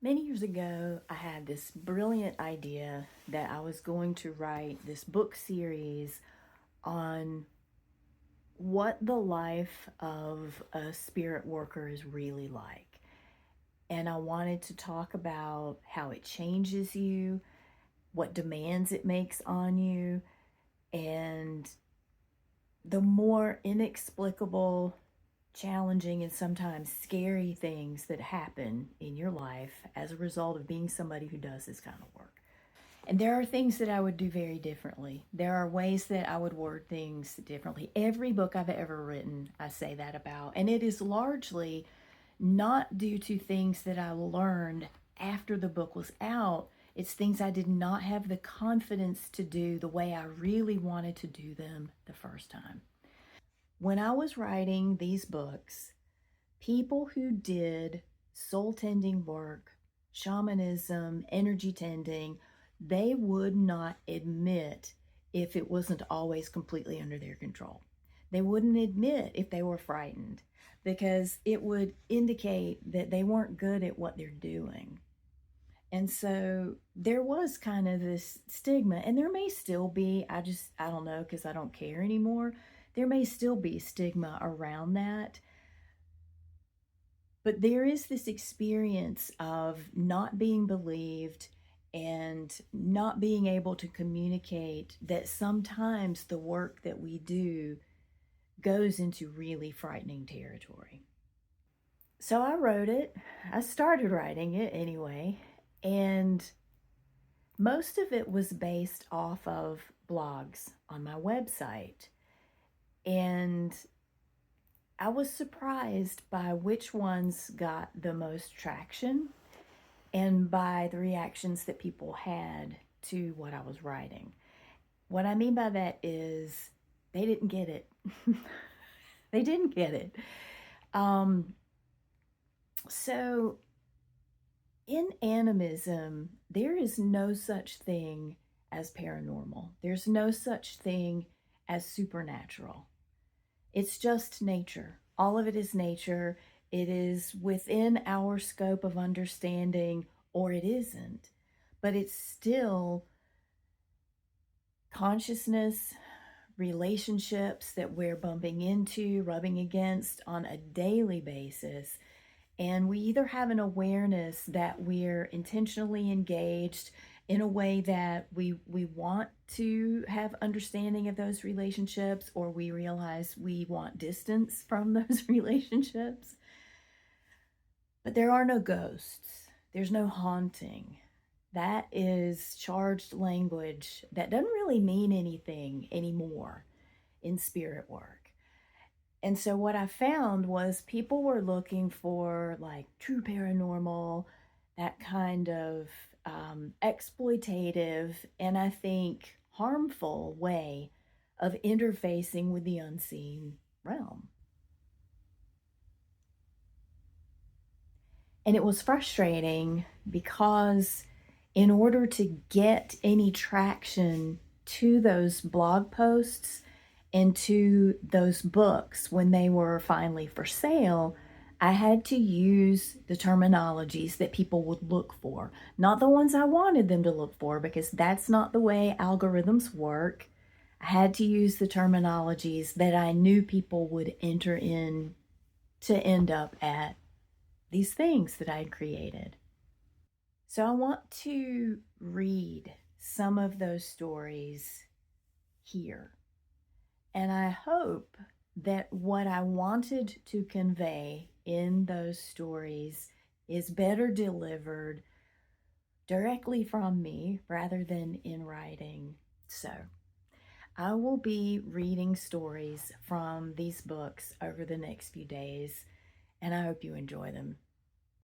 Many years ago, I had this brilliant idea that I was going to write this book series on what the life of a spirit worker is really like. And I wanted to talk about how it changes you, what demands it makes on you, and the more inexplicable, challenging, and sometimes scary things that happen in your life as a result of being somebody who does this kind of work. And there are things that I would do very differently. There are ways that I would word things differently. Every book I've ever written, I say that about. And it is largely not due to things that I learned after the book was out. It's things I did not have the confidence to do the way I really wanted to do them the first time. When I was writing these books, people who did soul tending work, shamanism, energy tending, they would not admit if it wasn't always completely under their control. They wouldn't admit if they were frightened because it would indicate that they weren't good at what they're doing. And so there was kind of this stigma, and there may still be. I don't know because I don't care anymore. There may still be stigma around that. But there is this experience of not being believed and not being able to communicate that sometimes the work that we do goes into really frightening territory. So I wrote it. I started writing it anyway, and most of it was based off of blogs on my website. And I was surprised by which ones got the most traction and by the reactions that people had to what I was writing. What I mean by that is they didn't get it. They didn't get it. So in animism, there is no such thing as paranormal. There's no such thing as supernatural. It's just nature. All of it is nature. It is within our scope of understanding, or it isn't. But it's still consciousness, relationships that we're bumping into, rubbing against on a daily basis. And we either have an awareness that we're intentionally engaged in a way that we want to have understanding of those relationships, or we realize we want distance from those relationships. But there are no ghosts. There's no haunting. That is charged language that doesn't really mean anything anymore in spirit work. And so what I found was people were looking for like true paranormal, that kind of exploitative and I think harmful way of interfacing with the unseen realm. And it was frustrating because in order to get any traction to those blog posts and to those books when they were finally for sale, I had to use the terminologies that people would look for, not the ones I wanted them to look for, because that's not the way algorithms work. I had to use the terminologies that I knew people would enter in to end up at these things that I had created. So I want to read some of those stories here. And I hope that what I wanted to convey in those stories is better delivered directly from me rather than in writing. So I will be reading stories from these books over the next few days, and I hope you enjoy them.